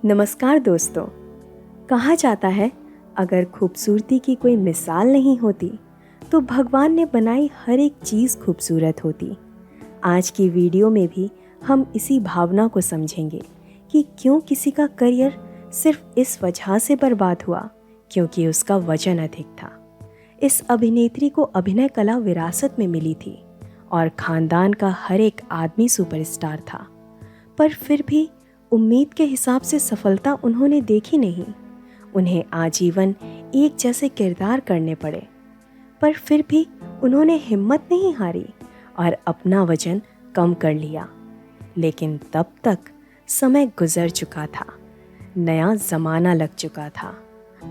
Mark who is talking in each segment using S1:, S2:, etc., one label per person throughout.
S1: नमस्कार दोस्तों। कहा जाता है अगर खूबसूरती की कोई मिसाल नहीं होती तो भगवान ने बनाई हर एक चीज़ खूबसूरत होती। आज की वीडियो में भी हम इसी भावना को समझेंगे कि क्यों किसी का करियर सिर्फ इस वजह से बर्बाद हुआ क्योंकि उसका वजन अधिक था। इस अभिनेत्री को अभिनय कला विरासत में मिली थी और खानदान का हर एक आदमी सुपरस्टार था, पर फिर भी उम्मीद के हिसाब से सफलता उन्होंने देखी नहीं। उन्हें आजीवन एक जैसे किरदार करने पड़े, पर फिर भी उन्होंने हिम्मत नहीं हारी और अपना वजन कम कर लिया। लेकिन तब तक समय गुजर चुका था, नया ज़माना लग चुका था।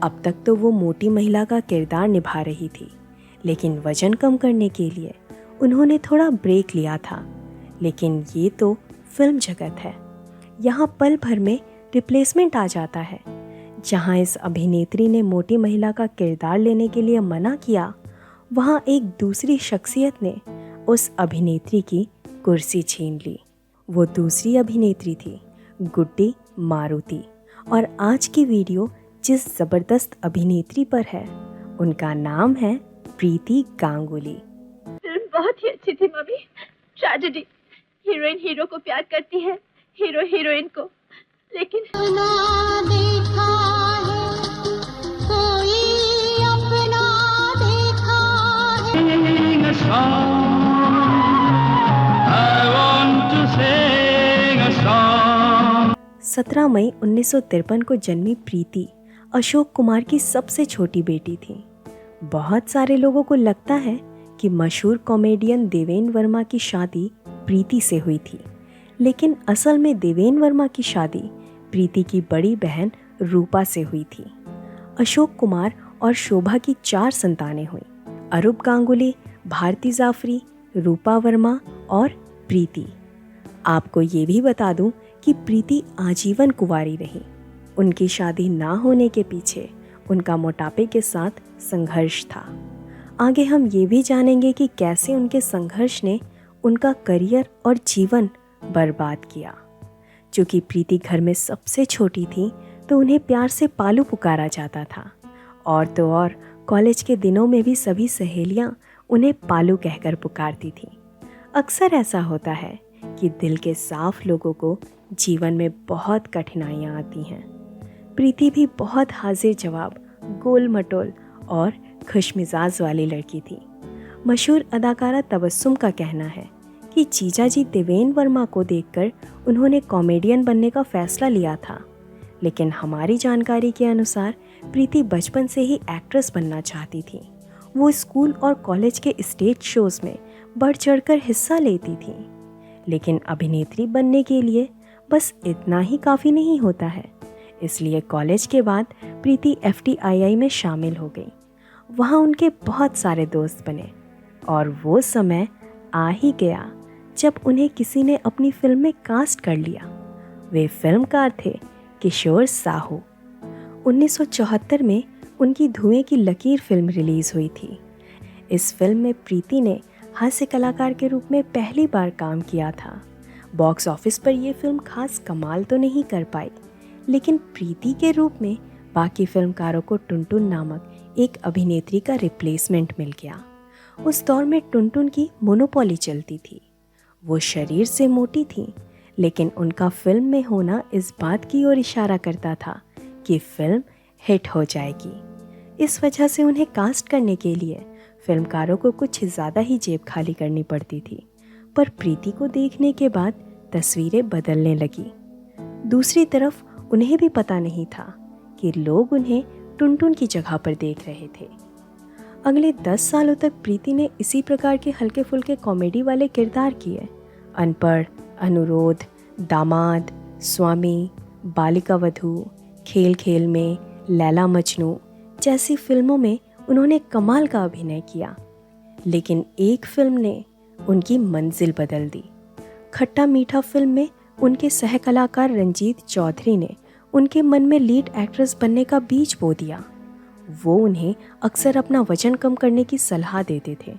S1: अब तक तो वो मोटी महिला का किरदार निभा रही थी, लेकिन वजन कम करने के लिए उन्होंने थोड़ा ब्रेक लिया था। लेकिन ये तो फिल्म जगत है, यहाँ पल भर में रिप्लेसमेंट आ जाता है। जहाँ इस अभिनेत्री ने मोटी महिला का किरदार लेने के लिए मना किया, वहाँ एक दूसरी शख्सियत ने उस अभिनेत्री की कुर्सी छीन ली। वो दूसरी अभिनेत्री थी गुड्डी मारुति। और आज की वीडियो जिस ज़बरदस्त अभिनेत्री पर है, उनका नाम है प्रीति गांगुली।
S2: फिल्म बहुत ही अच्छी थी मम्मी। ट्रेजेडी, हीरोइन हीरो को प्यार करती है, हीरो हीरोइन को, लेकिन
S3: अपना देखा है, कोई अपना देखा
S1: है। 17 मई 1953 को जन्मी प्रीति अशोक कुमार की सबसे छोटी बेटी थी। बहुत सारे लोगों को लगता है कि मशहूर कॉमेडियन देवेन वर्मा की शादी प्रीति से हुई थी, लेकिन असल में देवेन वर्मा की शादी प्रीति की बड़ी बहन रूपा से हुई थी। अशोक कुमार और शोभा की 4 संतानें हुई: अरूप गांगुली, भारती जाफरी, रूपा वर्मा और प्रीति। आपको ये भी बता दूं कि प्रीति आजीवन कुंवारी रही। उनकी शादी ना होने के पीछे उनका मोटापे के साथ संघर्ष था। आगे हम ये भी जानेंगे कि कैसे उनके संघर्ष ने उनका करियर और जीवन बर्बाद किया। चूँकि प्रीति घर में सबसे छोटी थी तो उन्हें प्यार से पालू पुकारा जाता था। और तो और कॉलेज के दिनों में भी सभी सहेलियां उन्हें पालू कहकर पुकारती थीं। अक्सर ऐसा होता है कि दिल के साफ लोगों को जीवन में बहुत कठिनाइयां आती हैं। प्रीति भी बहुत हाजिर जवाब, गोल मटोल और खुशमिजाज वाली लड़की थी। मशहूर अदाकारा तबस्सुम का कहना है कि जीजाजी देवेन वर्मा को देखकर उन्होंने कॉमेडियन बनने का फैसला लिया था, लेकिन हमारी जानकारी के अनुसार प्रीति बचपन से ही एक्ट्रेस बनना चाहती थी। वो स्कूल और कॉलेज के स्टेज शोज में बढ़ चढ़कर हिस्सा लेती थी। लेकिन अभिनेत्री बनने के लिए बस इतना ही काफ़ी नहीं होता है, इसलिए कॉलेज के बाद प्रीति FTII में शामिल हो गई। वहाँ उनके बहुत सारे दोस्त बने और वो समय आ ही गया जब उन्हें किसी ने अपनी फिल्म में कास्ट कर लिया। वे फिल्मकार थे किशोर साहू। 1974 में उनकी धुएं की लकीर फिल्म रिलीज़ हुई थी। इस फिल्म में प्रीति ने हास्य कलाकार के रूप में पहली बार काम किया था। बॉक्स ऑफिस पर यह फिल्म खास कमाल तो नहीं कर पाई, लेकिन प्रीति के रूप में बाकी फिल्मकारों को टुनटुन नामक एक अभिनेत्री का रिप्लेसमेंट मिल गया। उस दौर में टुनटुन की मोनोपोली चलती थी। वो शरीर से मोटी थी, लेकिन उनका फिल्म में होना इस बात की ओर इशारा करता था कि फिल्म हिट हो जाएगी। इस वजह से उन्हें कास्ट करने के लिए फिल्मकारों को कुछ ज़्यादा ही जेब खाली करनी पड़ती थी। पर प्रीति को देखने के बाद तस्वीरें बदलने लगी। दूसरी तरफ उन्हें भी पता नहीं था कि लोग उन्हें टुनटुन की जगह पर देख रहे थे। अगले 10 सालों तक प्रीति ने इसी प्रकार के हल्के फुल्के कॉमेडी वाले किरदार किए। अनपढ़, अनुरोध, दामाद, स्वामी, बालिका वधू, खेल खेल में, लैला मजनू जैसी फिल्मों में उन्होंने कमाल का अभिनय किया। लेकिन एक फिल्म ने उनकी मंजिल बदल दी। खट्टा मीठा फिल्म में उनके सह कलाकार रंजीत चौधरी ने उनके मन में लीड एक्ट्रेस बनने का बीज बो दिया। वो उन्हें अक्सर अपना वजन कम करने की सलाह देते थे।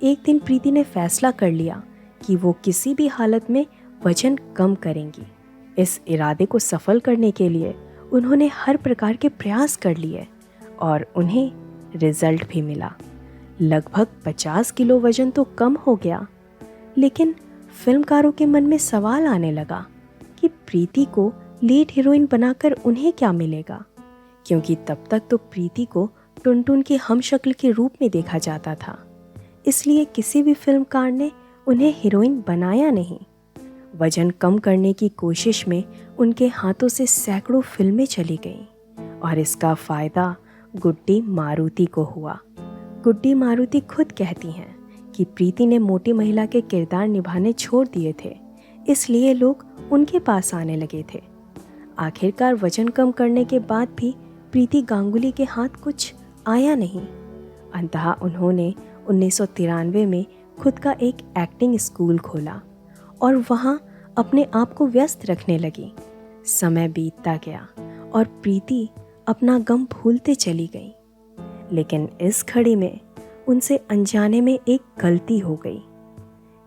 S1: एक दिन प्रीति ने फैसला कर लिया कि वो किसी भी हालत में वजन कम करेंगी। इस इरादे को सफल करने के लिए उन्होंने हर प्रकार के प्रयास कर लिए और उन्हें रिजल्ट भी मिला। लगभग 50 किलो वजन तो कम हो गया, लेकिन फिल्मकारों के मन में सवाल आने लगा कि प्रीति को लीड हीरोइन बनाकर उन्हें क्या मिलेगा, क्योंकि तब तक तो प्रीति को टुनटुन की हमशक्ल के रूप में देखा जाता था। इसलिए किसी भी फिल्मकार ने उन्हें हीरोइन बनाया नहीं। वजन कम करने की कोशिश में उनके हाथों से सैकड़ों फिल्में चली गईं और इसका फ़ायदा गुड्डी मारुति को हुआ। गुड्डी मारुति खुद कहती हैं कि प्रीति ने मोटी महिला के किरदार निभाने छोड़ दिए थे, इसलिए लोग उनके पास आने लगे थे। आखिरकार वजन कम करने के बाद भी प्रीति गांगुली के हाथ कुछ आया नहीं। अंततः उन्होंने 1993 में खुद का एक एक्टिंग स्कूल खोला और वहाँ अपने आप को व्यस्त रखने लगी। समय बीतता गया और प्रीति अपना गम भूलते चली गई। लेकिन इस घड़ी में उनसे अनजाने में एक गलती हो गई।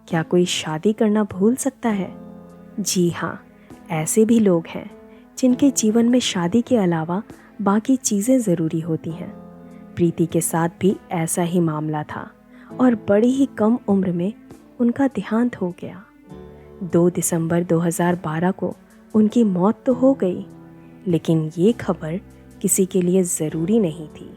S1: क्या कोई शादी करना भूल सकता है? जी हाँ, ऐसे भी लोग हैं जिनके जीवन में शादी के अलावा बाकी चीज़ें ज़रूरी होती हैं। प्रीति के साथ भी ऐसा ही मामला था और बड़ी ही कम उम्र में उनका देहांत हो गया। 2 दिसंबर 2012 को उनकी मौत तो हो गई, लेकिन ये खबर किसी के लिए ज़रूरी नहीं थी।